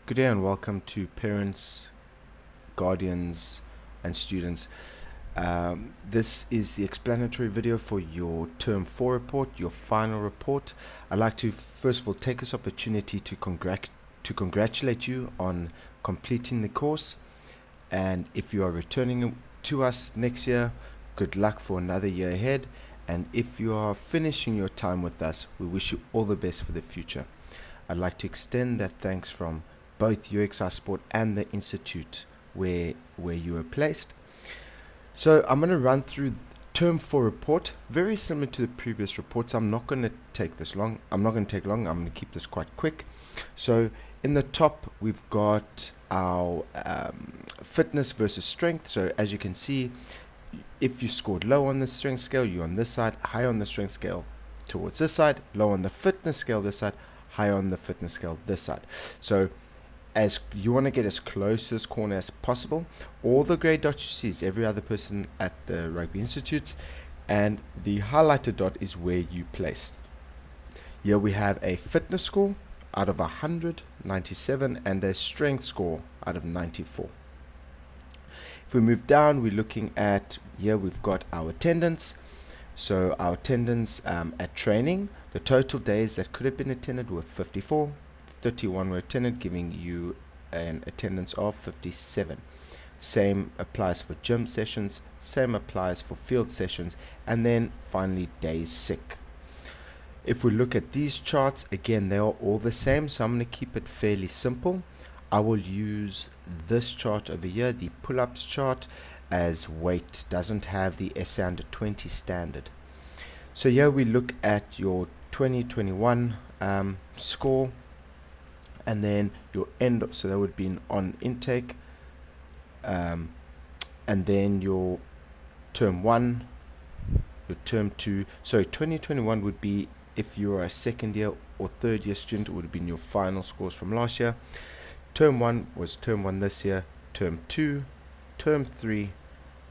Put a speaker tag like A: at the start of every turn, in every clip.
A: Good day and welcome to parents, guardians and students. This is the explanatory video for your Term 4 report, your final report. I'd like to first of all take this opportunity to congratulate you on completing the course, and if you are returning to us next year, good luck for another year ahead, and if you are finishing your time with us, we wish you all the best for the future. I'd like to extend that thanks from both UXI Sport and the Institute where you were placed. So I'm going to run through Term 4 report, very similar to the previous reports. I'm not going to take this long. I'm not going to take long. I'm going to keep this quite quick. So in the top, we've got our fitness versus strength. So as you can see, if you scored low on the strength scale, you're on this side, high on the strength scale towards this side, low on the fitness scale this side, high on the fitness scale this side. So as you want to get as close to this corner as possible. All the grey dots you see is every other person at the Rugby Institutes, and the highlighted dot is where you placed. Here we have a fitness score out of 100, 97, and a strength score out of 94. If we move down, we're looking at, here we've got our attendance. So our attendance at training, the total days that could have been attended were 54. 31 were attended, giving you an attendance of 57. Same applies for gym sessions, same applies for field sessions, and then finally days sick. If we look at these charts, again they are all the same, so I'm going to keep it fairly simple. I will use this chart over here, the pull-ups chart, as weight doesn't have the SA under 20 standard. So here we look at your 2021 score, and then your end, so that would be on intake, and then your term 1, your term 2. So 2021 would be, if you are a second year or third year student, it would have been your final scores from last year. Term 1 was term 1 this year, term 2, term 3,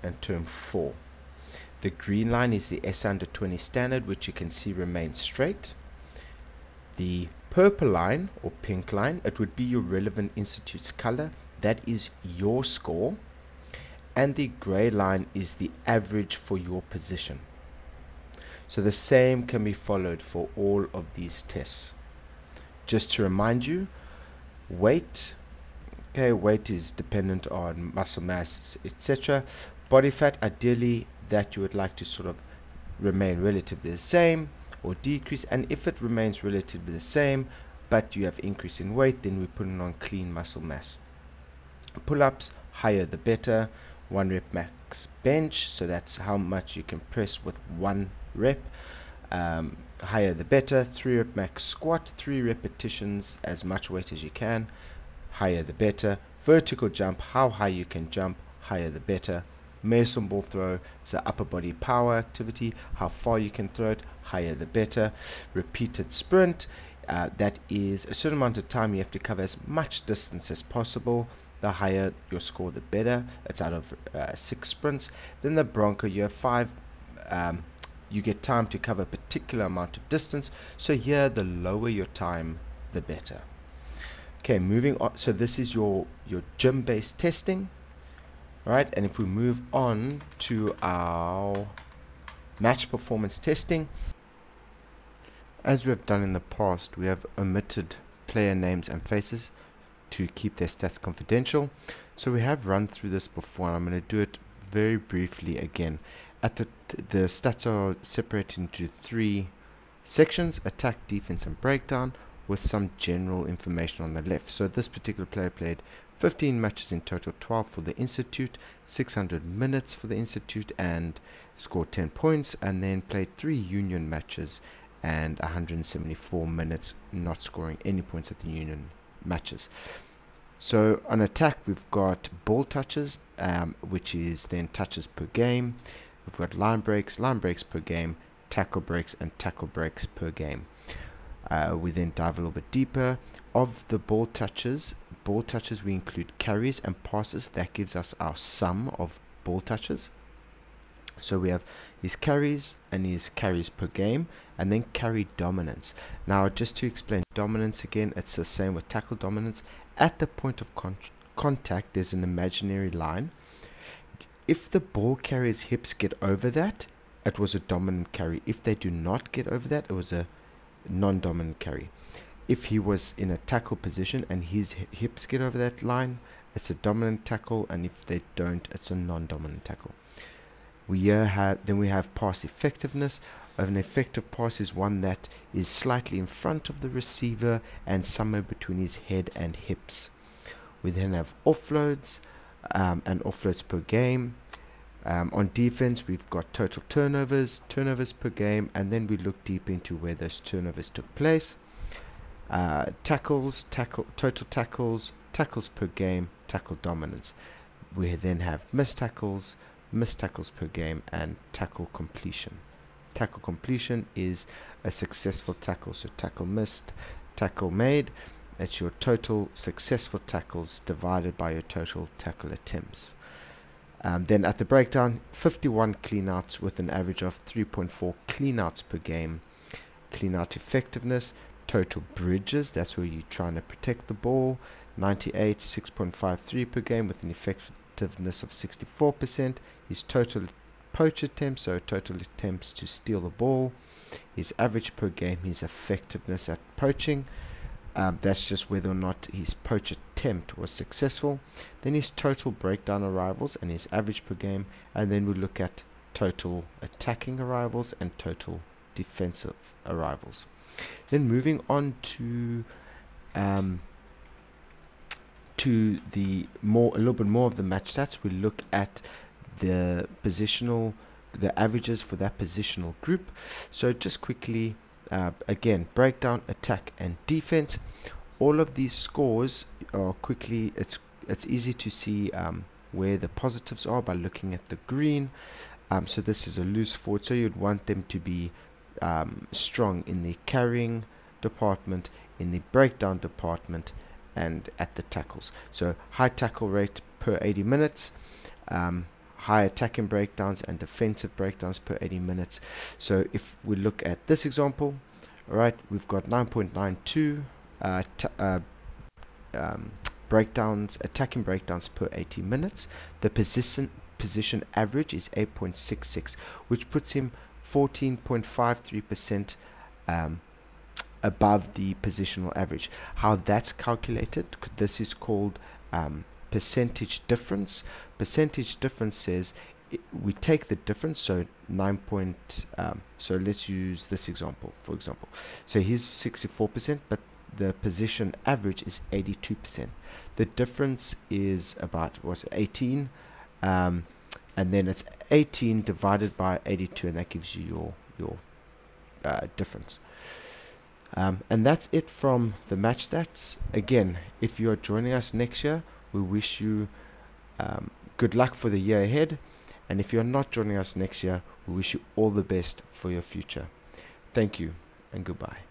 A: and term 4. The green line is the S under 20 standard, which you can see remains straight. The purple line or pink line, it would be your relevant institute's color, that is your score, and the gray line is the average for your position. So the same can be followed for all of these tests. Just to remind you, weight is dependent on muscle mass, etc. Body fat, ideally that you would like to sort of remain relatively the same or decrease, and if it remains relatively the same but you have increase in weight, then we put it on clean muscle mass. Pull-ups, higher the better. 1 rep max bench, so that's how much you can press with 1 rep. Higher the better. 3 rep max squat, 3 repetitions, as much weight as you can, higher the better. Vertical jump, how high you can jump, higher the better. Medicine ball throw, it's an upper body power activity, how far you can throw it, higher the better. Repeated sprint, that is a certain amount of time you have to cover as much distance as possible. The higher your score, the better. It's out of 6 sprints. Then the Bronco, you have 5, you get time to cover a particular amount of distance, so here the lower your time, the better. Okay, moving on. So this is your gym based testing. Right, and if we move on to our match performance testing, as we have done in the past, we have omitted player names and faces to keep their stats confidential. So we have run through this before, and I'm going to do it very briefly again. At the stats are separated into 3 sections: attack, defense, and breakdown, with some general information on the left. So this particular player played 15 matches in total, 12 for the Institute, 600 minutes for the Institute, and scored 10 points, and then played 3 union matches and 174 minutes, not scoring any points at the union matches. So on attack, we've got ball touches, which is then touches per game. We've got line breaks per game, tackle breaks, and tackle breaks per game. We then dive a little bit deeper. Of the ball touches we include carries and passes. That gives us our sum of ball touches. So we have his carries and his carries per game, and then carry dominance. Now, just to explain dominance again, it's the same with tackle dominance. At the point of contact, there's an imaginary line. If the ball carrier's hips get over that, it was a dominant carry. If they do not get over that, it was a non-dominant carry. If he was in a tackle position and his hips get over that line, it's a dominant tackle, and if they don't, it's a non-dominant tackle. We have pass effectiveness. An effective pass is one that is slightly in front of the receiver and somewhere between his head and hips. We then have offloads and offloads per game. On defense, we've got total turnovers per game, and then we look deep into where those turnovers took place. Total tackles, tackles per game, tackle dominance. We then have missed tackles per game, and tackle completion. Tackle completion is a successful tackle, so tackle missed, tackle made. That's your total successful tackles divided by your total tackle attempts. Then at the breakdown, 51 cleanouts with an average of 3.4 cleanouts per game. Cleanout effectiveness, total bridges, that's where you're trying to protect the ball, 98, 6.53 per game with an effectiveness of 64%. His total poach attempts, so total attempts to steal the ball. His average per game, his effectiveness at poaching. That's just whether or not his poach attempt was successful. Then his total breakdown arrivals and his average per game, and then we look at total attacking arrivals and total defensive arrivals. Then moving on to a little bit more of the match stats, we look at the averages for that positional group. So just quickly, again, breakdown, attack, and defense. All of these scores are quickly, it's easy to see where the positives are by looking at the green. So this is a loose forward, so you'd want them to be strong in the carrying department, in the breakdown department, and at the tackles. So high tackle rate per 80 minutes, high attacking breakdowns and defensive breakdowns per 80 minutes. So if we look at this example, all right, we've got 9.92 breakdowns, attacking breakdowns per 80 minutes. The position average is 8.66, which puts him 14.53% above the positional average. How that's calculated, this is called percentage difference. Percentage difference says we take the difference, so so let's use this example, for example. So here's 64%, but the position average is 82%. The difference is about 18, and then it's 18 divided by 82, and that gives you your difference. And that's it from the match stats. Again, if you are joining us next year, we wish you good luck for the year ahead. And if you're not joining us next year, we wish you all the best for your future. Thank you and goodbye.